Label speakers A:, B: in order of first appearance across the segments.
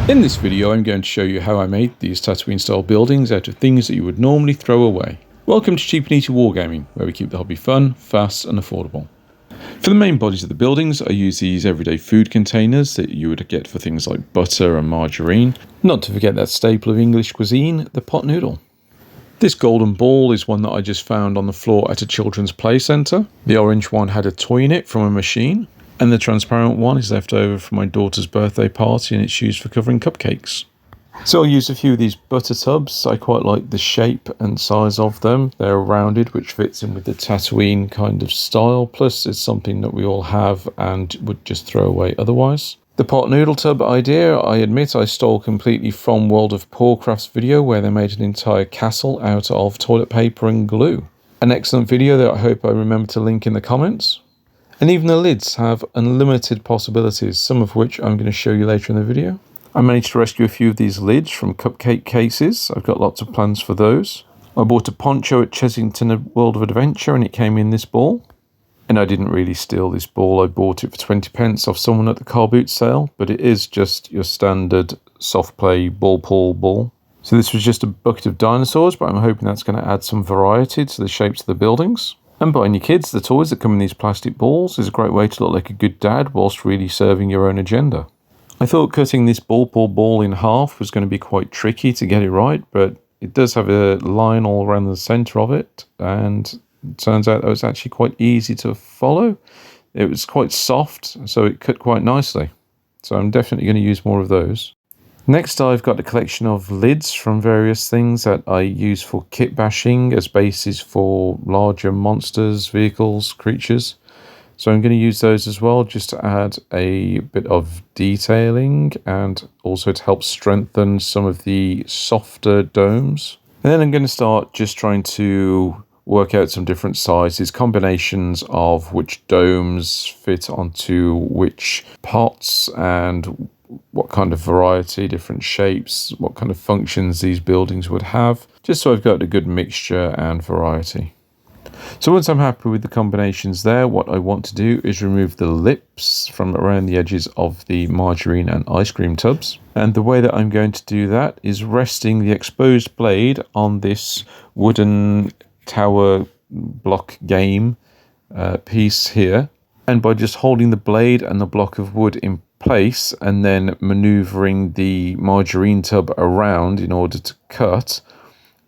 A: In this video I'm going to show you how I made these Tatooine style buildings out of things that you would normally throw away. Welcome to Cheap and Easy Wargaming, where we keep the hobby fun, fast and affordable. For the main bodies of the buildings I use these everyday food containers that you would get for things like butter and margarine. Not to forget that staple of English cuisine, the pot noodle. This golden ball is one that I just found on the floor at a children's play centre. The orange one had a toy in it from a machine. And the transparent one is left over from my daughter's birthday party and it's used for covering cupcakes. So I'll use a few of these butter tubs. I quite like the shape and size of them. They're rounded, which fits in with the Tatooine kind of style. Plus it's something that we all have and would just throw away otherwise. The pot noodle tub idea, I admit I stole completely from World of Warcraft's video where they made an entire castle out of toilet paper and glue. An excellent video that I hope I remember to link in the comments. And even the lids have unlimited possibilities, some of which I'm going to show you later in the video. I managed to rescue a few of these lids from cupcake cases. I've got lots of plans for those. I bought a poncho at Chessington World of Adventure and it came in this ball. And I didn't really steal this ball, I bought it for 20 pence off someone at the car boot sale, but it is just your standard soft play ball pull ball. So this was just a bucket of dinosaurs, but I'm hoping that's going to add some variety to the shapes of the buildings. And buying your kids the toys that come in these plastic balls is a great way to look like a good dad whilst really serving your own agenda. I thought cutting this ball in half was going to be quite tricky to get it right, but it does have a line all around the centre of it, and it turns out that it was actually quite easy to follow. It was quite soft, so it cut quite nicely. So I'm definitely going to use more of those. Next I've got a collection of lids from various things that I use for kit bashing as bases for larger monsters, vehicles, creatures. So I'm going to use those as well just to add a bit of detailing and also to help strengthen some of the softer domes. And then I'm going to start just trying to work out some different sizes, combinations of which domes fit onto which pots and what kind of variety, different shapes, what kind of functions these buildings would have, just so I've got a good mixture and variety. So once I'm happy with the combinations there, what I want to do is remove the lips from around the edges of the margarine and ice cream tubs. And the way that I'm going to do that is resting the exposed blade on this wooden tower block game piece here. And by just holding the blade and the block of wood in place and then maneuvering the margarine tub around in order to cut,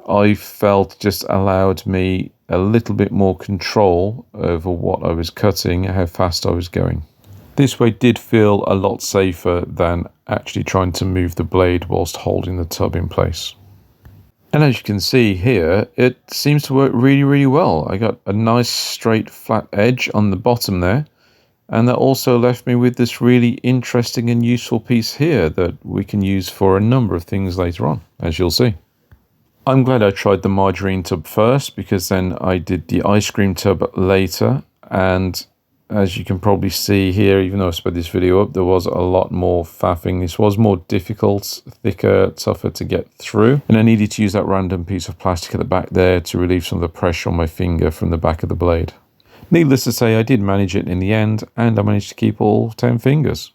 A: I felt just allowed me a little bit more control over what I was cutting, how fast I was going. This way did feel a lot safer than actually trying to move the blade whilst holding the tub in place. And as you can see here, it seems to work really well. I got a nice straight flat edge on the bottom there. And that also left me with this really interesting and useful piece here that we can use for a number of things later on, as you'll see. I'm glad I tried the margarine tub first because then I did the ice cream tub later. And as you can probably see here, even though I sped this video up, there was a lot more faffing. This was more difficult, thicker, tougher to get through. And I needed to use that random piece of plastic at the back there to relieve some of the pressure on my finger from the back of the blade. Needless to say, I did manage it in the end, and I managed to keep all 10 fingers.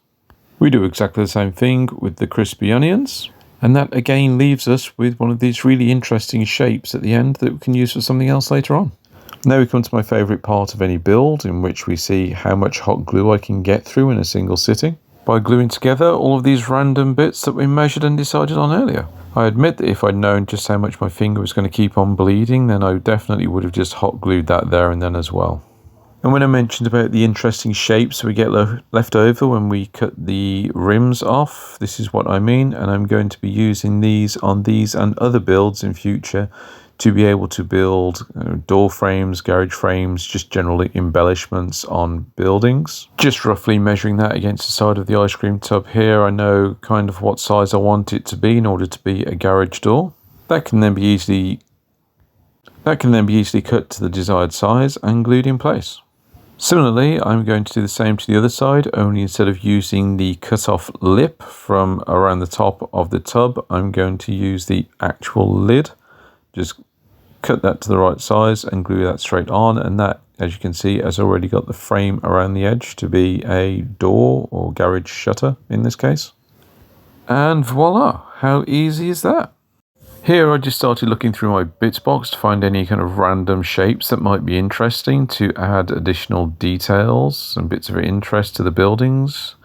A: We do exactly the same thing with the crispy onions, and that again leaves us with one of these really interesting shapes at the end that we can use for something else later on. Now we come to my favourite part of any build, in which we see how much hot glue I can get through in a single sitting by gluing together all of these random bits that we measured and decided on earlier. I admit that if I'd known just how much my finger was going to keep on bleeding, then I definitely would have just hot glued that there and then as well. And when I mentioned about the interesting shapes we get left over when we cut the rims off, this is what I mean, and I'm going to be using these on these and other builds in future to be able to build door frames, garage frames, just generally embellishments on buildings. Just roughly measuring that against the side of the ice cream tub here, I know kind of what size I want it to be in order to be a garage door. That can then be easily cut to the desired size and glued in place. Similarly, I'm going to do the same to the other side, only instead of using the cut-off lip from around the top of the tub, I'm going to use the actual lid. Just cut that to the right size and glue that straight on, and that, as you can see, has already got the frame around the edge to be a door or garage shutter in this case. And voila, how easy is that? Here I just started looking through my bits box to find any kind of random shapes that might be interesting to add additional details and bits of interest to the buildings.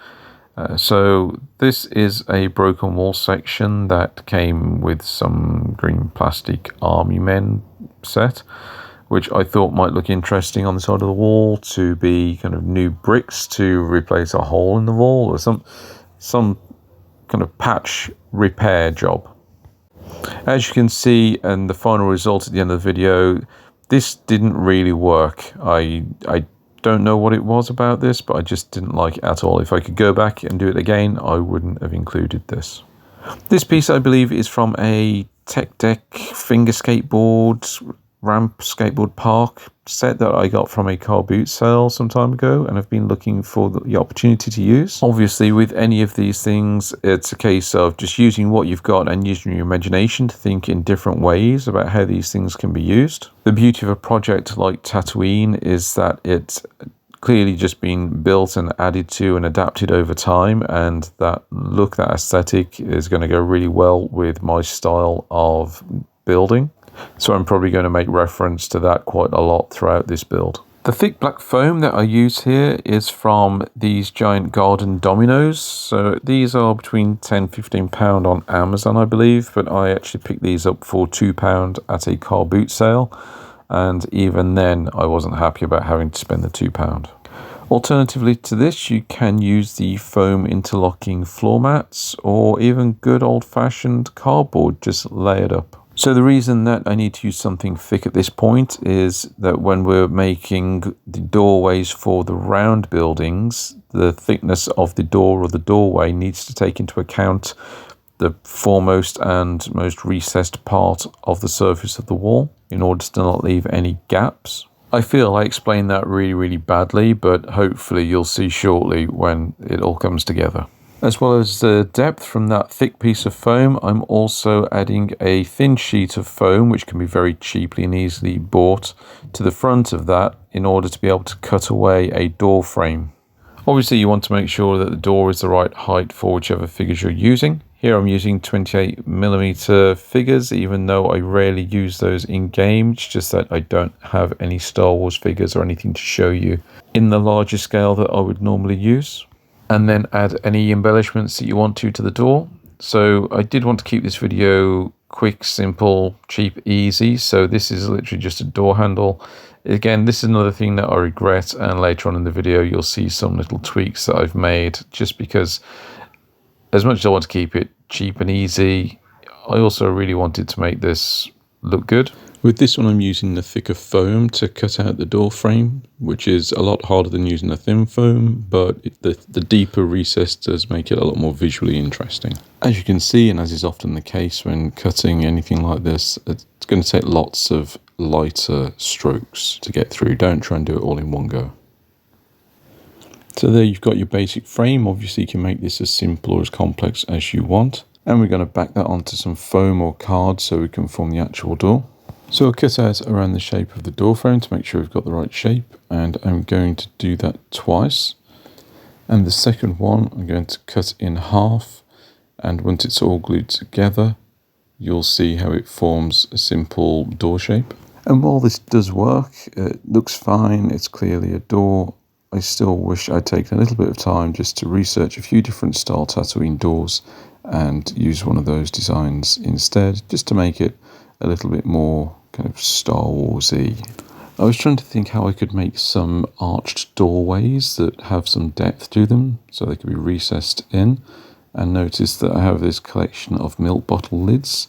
A: So this is a broken wall section that came with some green plastic army men set, which I thought might look interesting on the side of the wall to be kind of new bricks to replace a hole in the wall or some kind of patch repair job. As you can see, and the final result at the end of the video, this didn't really work. I don't know what it was about this, but I just didn't like it at all. If I could go back and do it again, I wouldn't have included this. This piece, I believe, is from a tech deck finger skateboard ramp skateboard park set that I got from a car boot sale some time ago, and I've been looking for the opportunity to use. Obviously, with any of these things, it's a case of just using what you've got and using your imagination to think in different ways about how these things can be used. The beauty of a project like Tatooine is that it's clearly just been built and added to and adapted over time, and that look, that aesthetic is going to go really well with my style of building. So I'm probably going to make reference to that quite a lot throughout this build. The thick black foam that I use here is from these giant garden dominoes. So these are between £10–15 on Amazon, I believe, but I actually picked these up for £2 at a car boot sale. And even then, I wasn't happy about having to spend the £2. Alternatively to this, you can use the foam interlocking floor mats or even good old-fashioned cardboard, just lay it up. So the reason that I need to use something thick at this point is that when we're making the doorways for the round buildings, the thickness of the door or the doorway needs to take into account the foremost and most recessed part of the surface of the wall in order to not leave any gaps. I feel I explained that really badly, but hopefully you'll see shortly when it all comes together. As well as the depth from that thick piece of foam, I'm also adding a thin sheet of foam, which can be very cheaply and easily bought, to the front of that in order to be able to cut away a door frame. Obviously, you want to make sure that the door is the right height for whichever figures you're using. Here I'm using 28mm figures, even though I rarely use those in game. It's just that I don't have any Star Wars figures or anything to show you in the larger scale that I would normally use. And then add any embellishments that you want to the door. So I did want to keep this video quick, simple, cheap, easy. So this is literally just a door handle. Again, this is another thing that I regret, and later on in the video you'll see some little tweaks that I've made, just because as much as I want to keep it cheap and easy, I also really wanted to make this look good. With this one, I'm using the thicker foam to cut out the door frame, which is a lot harder than using the thin foam, but the deeper recess does make it a lot more visually interesting. As you can see, and as is often the case when cutting anything like this, it's going to take lots of lighter strokes to get through. Don't try and do it all in one go. So there you've got your basic frame. Obviously, you can make this as simple or as complex as you want. And we're going to back that onto some foam or card so we can form the actual door. So I'll cut out around the shape of the door frame to make sure we've got the right shape, and I'm going to do that twice. And the second one I'm going to cut in half, and once it's all glued together, you'll see how it forms a simple door shape. And while this does work, it looks fine, it's clearly a door, I still wish I'd taken a little bit of time just to research a few different style Tatooine doors and use one of those designs instead, just to make it a little bit more kind of Star Warsy. I was trying to think how I could make some arched doorways that have some depth to them so they could be recessed in, and noticed that I have this collection of milk bottle lids.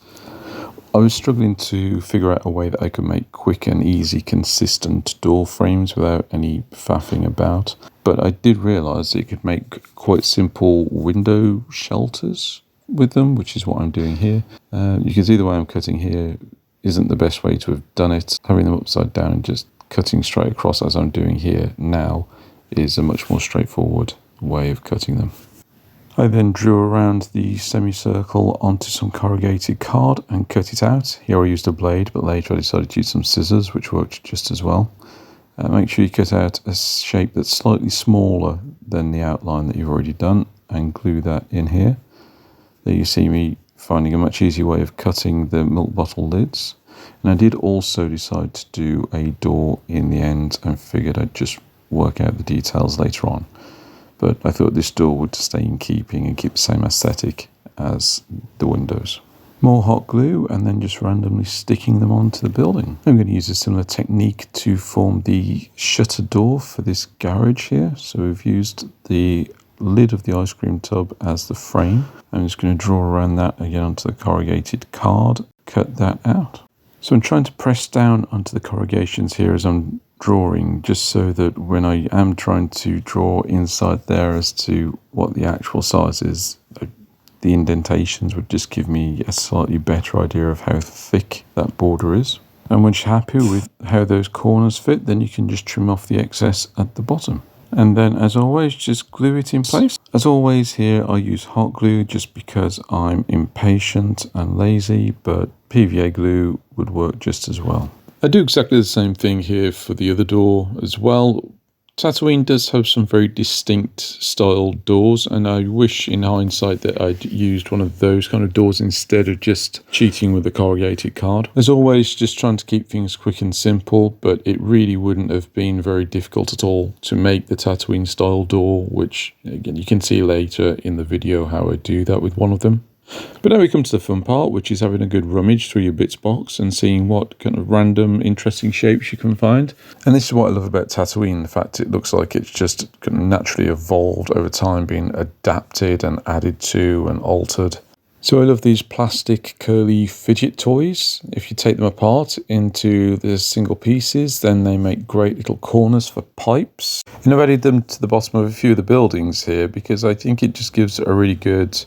A: I was struggling to figure out a way that I could make quick and easy consistent door frames without any faffing about, but I did realise that you could make quite simple window shelters with them, which is what I'm doing here. You can see the way I'm cutting here isn't the best way to have done it. Having them upside down and just cutting straight across as I'm doing here now is a much more straightforward way of cutting them. I then drew around the semicircle onto some corrugated card and cut it out. Here I used a blade, but later I decided to use some scissors, which worked just as well. Make sure you cut out a shape that's slightly smaller than the outline that you've already done and glue that in here. There you see me finding a much easier way of cutting the milk bottle lids. And I did also decide to do a door in the end and figured I'd just work out the details later on. But I thought this door would stay in keeping and keep the same aesthetic as the windows. More hot glue and then just randomly sticking them onto the building. I'm going to use a similar technique to form the shutter door for this garage here. So we've used the lid of the ice cream tub as the frame. I'm just going to draw around that again onto the corrugated card, cut that out. So I'm trying to press down onto the corrugations here as I'm drawing, just so that when I am trying to draw inside there as to what the actual size is, the indentations would just give me a slightly better idea of how thick that border is. And once you're happy with how those corners fit, then you can just trim off the excess at the bottom. And then, as always, just glue it in place. As always here, I use hot glue just because I'm impatient and lazy, but PVA glue would work just as well. I do exactly the same thing here for the other door as well. Tatooine does have some very distinct style doors, and I wish in hindsight that I'd used one of those kind of doors instead of just cheating with the corrugated card. As always, just trying to keep things quick and simple, but it really wouldn't have been very difficult at all to make the Tatooine style door, which again you can see later in the video how I do that with one of them. But now we come to the fun part, which is having a good rummage through your bits box and seeing what kind of random interesting shapes you can find. And this is what I love about Tatooine, the fact it looks like it's just kind of naturally evolved over time, being adapted and added to and altered. So I love these plastic curly fidget toys. If you take them apart into the single pieces, then they make great little corners for pipes. And I've added them to the bottom of a few of the buildings here because I think it just gives a really good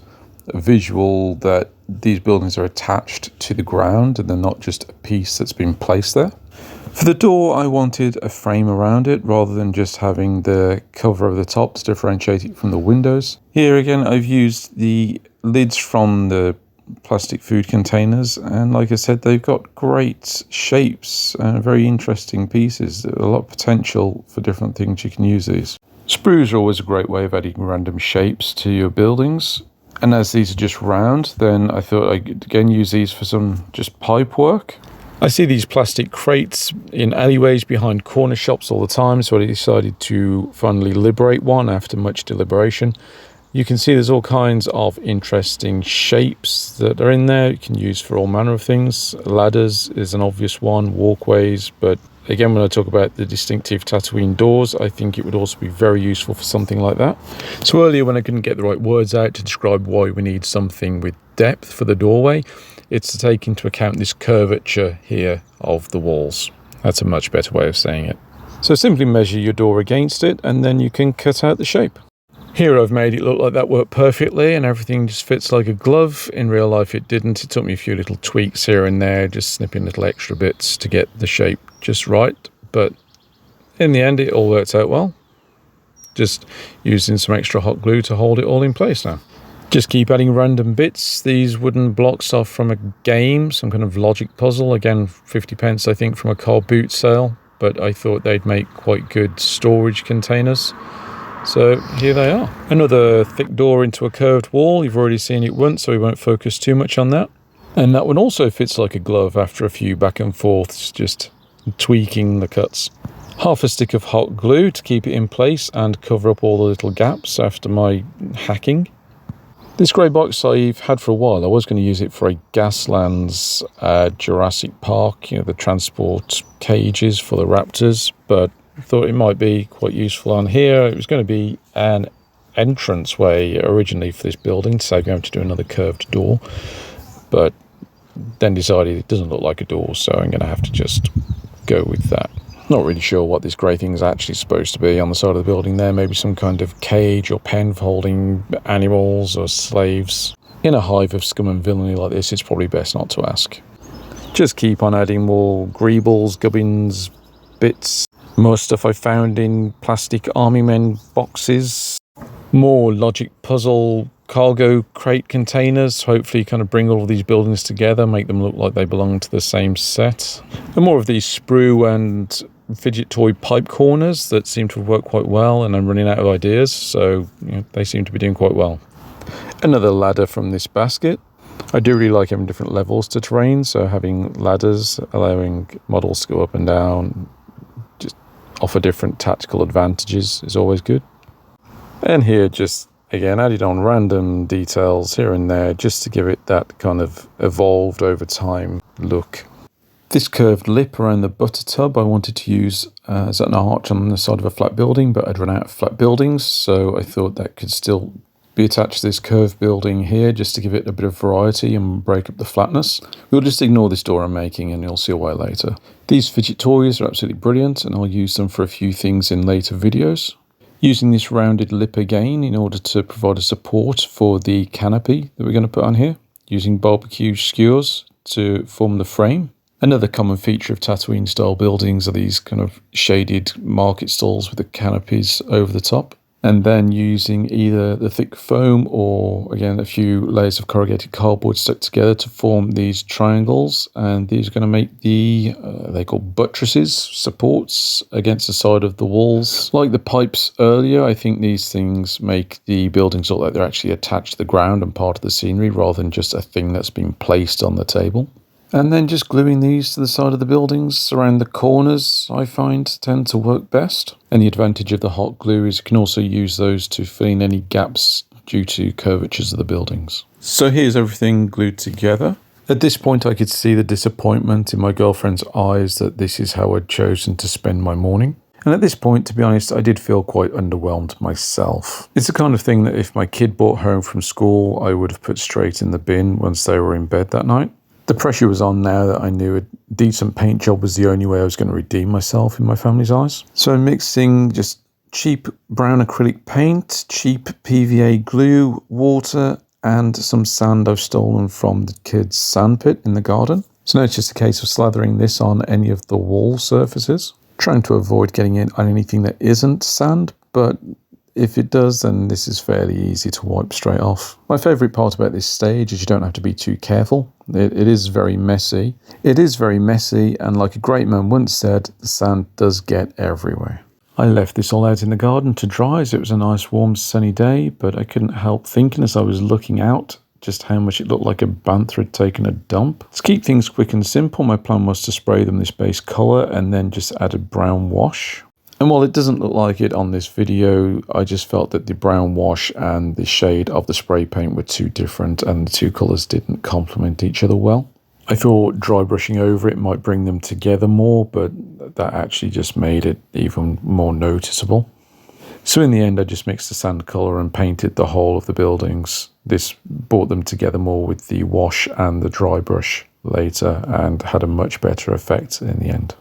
A: visual that these buildings are attached to the ground and they're not just a piece that's been placed there. For the door, I wanted a frame around it rather than just having the cover over the top to differentiate it from the windows. Here again, I've used the lids from the plastic food containers, and like I said, they've got great shapes and very interesting pieces. A lot of potential for different things you can use these. Sprues are always a great way of adding random shapes to your buildings. And as these are just round, then I thought I'd again use these for some just pipe work. I see these plastic crates in alleyways behind corner shops all the time, so I decided to finally liberate one after much deliberation. You can see there's all kinds of interesting shapes that are in there. You can use for all manner of things. Ladders is an obvious one, walkways, but again, when I talk about the distinctive Tatooine doors, I think it would also be very useful for something like that. So earlier when I couldn't get the right words out to describe why we need something with depth for the doorway, it's to take into account this curvature here of the walls. That's a much better way of saying it. So simply measure your door against it and then you can cut out the shape. Here I've made it look like that worked perfectly and everything just fits like a glove. In real life it didn't. It took me a few little tweaks here and there, just snipping little extra bits to get the shape just right. But in the end it all worked out well. Just using some extra hot glue to hold it all in place now. Just keep adding random bits. These wooden blocks are from a game, some kind of logic puzzle. Again, 50 pence I think from a car boot sale. But I thought they'd make quite good storage containers. So here they are. Another thick door into a curved wall. You've already seen it once, so we won't focus too much on that. And that one also fits like a glove after a few back and forths, just tweaking the cuts. Half a stick of hot glue to keep it in place and cover up all the little gaps after my hacking. This grey box I've had for a while. I was going to use it for a Gaslands Jurassic Park, the transport cages for the raptors, but I thought it might be quite useful on here. It was going to be an entranceway originally for this building to save me having to do another curved door, but then decided it doesn't look like a door, so I'm going to have to just go with that. Not really sure what this grey thing is actually supposed to be on the side of the building there. Maybe some kind of cage or pen for holding animals or slaves. In a hive of scum and villainy like this, it's probably best not to ask. Just keep on adding more greebles, gubbins, bits. More stuff I found in plastic army men boxes. More logic puzzle cargo crate containers. Hopefully kind of bring all of these buildings together, make them look like they belong to the same set. And more of these sprue and fidget toy pipe corners that seem to have worked quite well, and I'm running out of ideas, so they seem to be doing quite well. Another ladder from this basket. I do really like having different levels to terrain, so having ladders allowing models to go up and down, just offer different tactical advantages is always good. And here just again added on random details here and there just to give it that kind of evolved over time look. This curved lip around the butter tub I wanted to use as an arch on the side of a flat building, but I'd run out of flat buildings, so I thought that could still be attached to this curved building here just to give it a bit of variety and break up the flatness. We'll just ignore this door I'm making and you'll see why later. These fidget toys are absolutely brilliant and I'll use them for a few things in later videos. Using this rounded lip again in order to provide a support for the canopy that we're going to put on here, using barbecue skewers to form the frame. Another common feature of Tatooine style buildings are these kind of shaded market stalls with the canopies over the top. And then using either the thick foam or, again, a few layers of corrugated cardboard stuck together to form these triangles. And these are going to make the, they're called buttresses, supports against the side of the walls. Like the pipes earlier, I think these things make the buildings look like they're actually attached to the ground and part of the scenery rather than just a thing that's been placed on the table. And then just gluing these to the side of the buildings around the corners, I find, tend to work best. And the advantage of the hot glue is you can also use those to fill in any gaps due to curvatures of the buildings. So here's everything glued together. At this point, I could see the disappointment in my girlfriend's eyes that this is how I'd chosen to spend my morning. And at this point, to be honest, I did feel quite underwhelmed myself. It's the kind of thing that if my kid brought home from school, I would have put straight in the bin once they were in bed that night. The pressure was on now that I knew a decent paint job was the only way I was going to redeem myself in my family's eyes. So I'm mixing just cheap brown acrylic paint, cheap PVA glue, water, and some sand I've stolen from the kids' sandpit in the garden. So now it's just a case of slathering this on any of the wall surfaces. Trying to avoid getting it on anything that isn't sand, but if it does, then this is fairly easy to wipe straight off. My favourite part about this stage is you don't have to be too careful. It is very messy. It is very messy, and like a great man once said, the sand does get everywhere. I left this all out in the garden to dry as it was a nice warm sunny day, but I couldn't help thinking as I was looking out just how much it looked like a bantha had taken a dump. To keep things quick and simple, my plan was to spray them this base colour and then just add a brown wash. And while it doesn't look like it on this video, I just felt that the brown wash and the shade of the spray paint were too different and the two colours didn't complement each other well. I thought dry brushing over it might bring them together more, but that actually just made it even more noticeable. So in the end, I just mixed the sand colour and painted the whole of the buildings. This brought them together more with the wash and the dry brush later and had a much better effect in the end.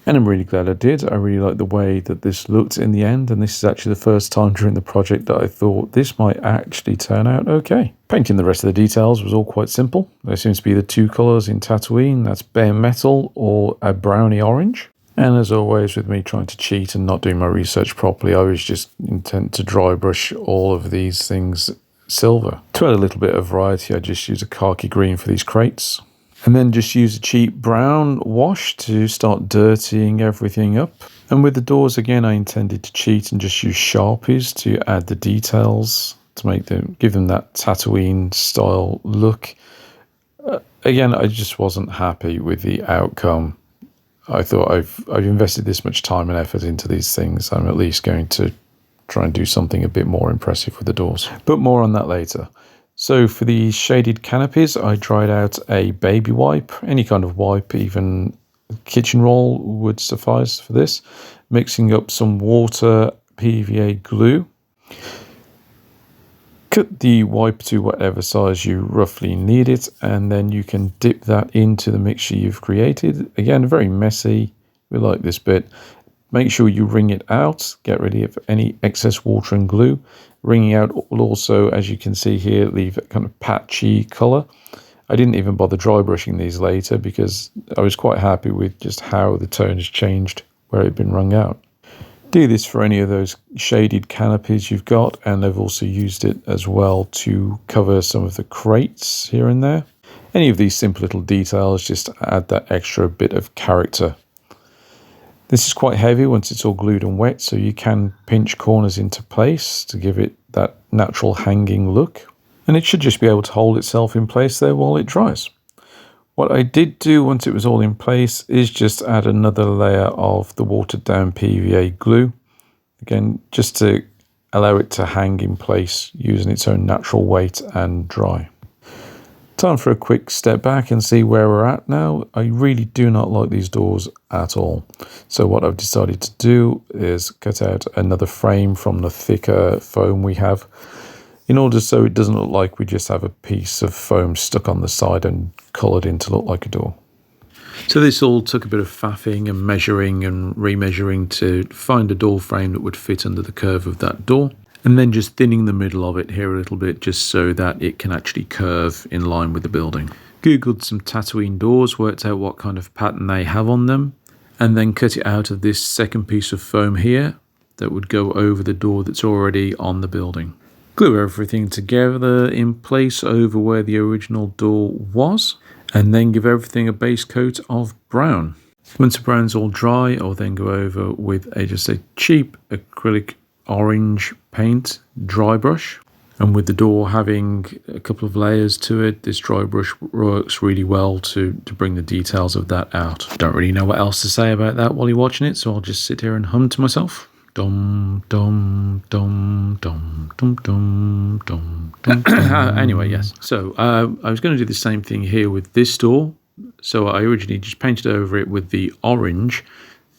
A: And I'm really glad I did. I really like the way that this looked in the end, and this is actually the first time during the project that I thought this might actually turn out okay. Painting the rest of the details was all quite simple. There seems to be the two colours in Tatooine, that's bare metal or a browny orange. And as always with me trying to cheat and not doing my research properly, I was just intent to dry brush all of these things silver. To add a little bit of variety, I just used a khaki green for these crates. And then just use a cheap brown wash to start dirtying everything up. And with the doors again, I intended to cheat and just use Sharpies to add the details to make them, give them that Tatooine style look. Again, I just wasn't happy with the outcome. I thought I've invested this much time and effort into these things. I'm at least going to try and do something a bit more impressive with the doors. But more on that later. So for the shaded canopies, I dried out a baby wipe, any kind of wipe, even kitchen roll would suffice for this. Mixing up some water, PVA glue. Cut the wipe to whatever size you roughly need it, and then you can dip that into the mixture you've created. Again, very messy, we like this bit. Make sure you wring it out, get rid of any excess water and glue. Wringing out will also, as you can see here, leave a kind of patchy colour. I didn't even bother dry brushing these later because I was quite happy with just how the tone has changed where it had been wrung out. Do this for any of those shaded canopies you've got, and I've also used it as well to cover some of the crates here and there. Any of these simple little details just add that extra bit of character. This is quite heavy once it's all glued and wet, so you can pinch corners into place to give it that natural hanging look. And it should just be able to hold itself in place there while it dries. What I did do once it was all in place is just add another layer of the watered down PVA glue. Again, just to allow it to hang in place using its own natural weight and dry. Time for a quick step back and see where we're at now. I really do not like these doors at all. So what I've decided to do is cut out another frame from the thicker foam we have, in order so it doesn't look like we just have a piece of foam stuck on the side and coloured in to look like a door. So this all took a bit of faffing and measuring and remeasuring to find a door frame that would fit under the curve of that door. And then just thinning the middle of it here a little bit just so that it can actually curve in line with the building. Googled some Tatooine doors, worked out what kind of pattern they have on them, and then cut it out of this second piece of foam here that would go over the door that's already on the building. Glue everything together in place over where the original door was, and then give everything a base coat of brown. Once the brown's all dry, I'll then go over with just a cheap acrylic orange paint dry brush, and with the door having a couple of layers to it, this dry brush works really well to bring the details of that out. Don't really know what else to say about that while you're watching it, so I'll just sit here and hum to myself. Dum dum dum dum dum dum dum dum. Anyway, yes, so I was going to do the same thing here with this door. So I originally just painted over it with the orange,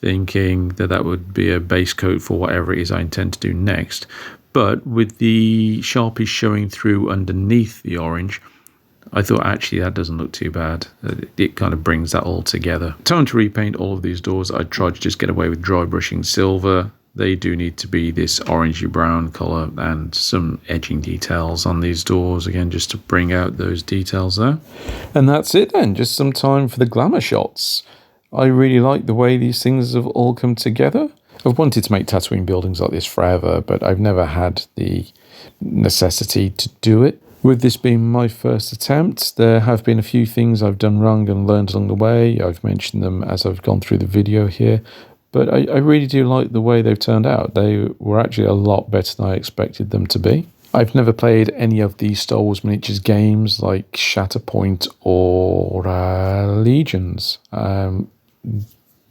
A: thinking that that would be a base coat for whatever it is I intend to do next. But with the Sharpies showing through underneath the orange, I thought actually that doesn't look too bad. It kind of brings that all together. Time to repaint all of these doors. I tried to just get away with dry brushing silver. They do need to be this orangey brown colour, and some edging details on these doors again just to bring out those details there. And that's it then, just some time for the glamour shots. I really like the way these things have all come together. I've wanted to make Tatooine buildings like this forever, but I've never had the necessity to do it. With this being my first attempt, there have been a few things I've done wrong and learned along the way. I've mentioned them as I've gone through the video here, but I really do like the way they've turned out. They were actually a lot better than I expected them to be. I've never played any of the Star Wars miniatures games like Shatterpoint or Legions.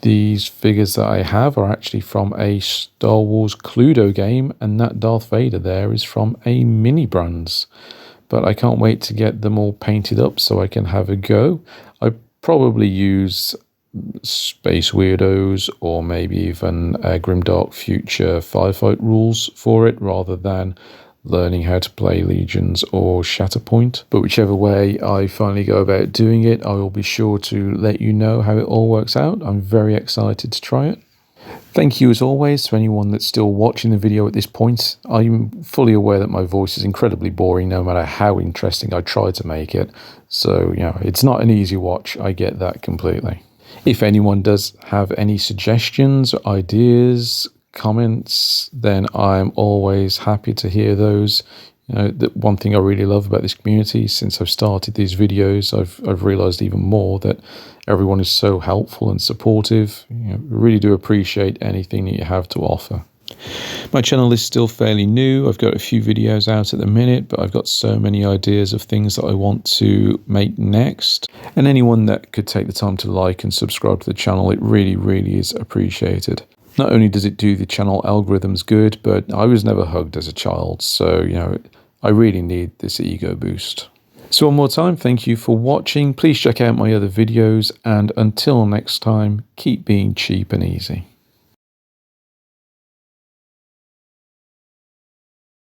A: These figures that I have are actually from a Star Wars Cluedo game, and that Darth Vader there is from a Mini Brands. But I can't wait to get them all painted up so I can have a go. I probably use Space Weirdos or maybe even Grimdark Future Firefight rules for it, rather than learning how to play Legions or Shatterpoint. But whichever way I finally go about doing it, I will be sure to let you know how it all works out. I'm very excited to try it. Thank you as always to anyone that's still watching the video at this point. I'm fully aware that my voice is incredibly boring no matter how interesting I try to make it. So, it's not an easy watch. I get that completely. If anyone does have any suggestions, ideas, comments, then I'm always happy to hear those. The one thing I really love about this community, since I've started these videos, I've realized even more that everyone is so helpful and supportive. Really do appreciate anything that you have to offer. My channel is still fairly new. I've got a few videos out at the minute, but I've got so many ideas of things that I want to make next. And anyone that could take the time to like and subscribe to the channel, it really, really is appreciated. Not only does it do the channel algorithms good, but I was never hugged as a child, so, I really need this ego boost. So one more time, thank you for watching. Please check out my other videos, and until next time, keep being cheap and easy.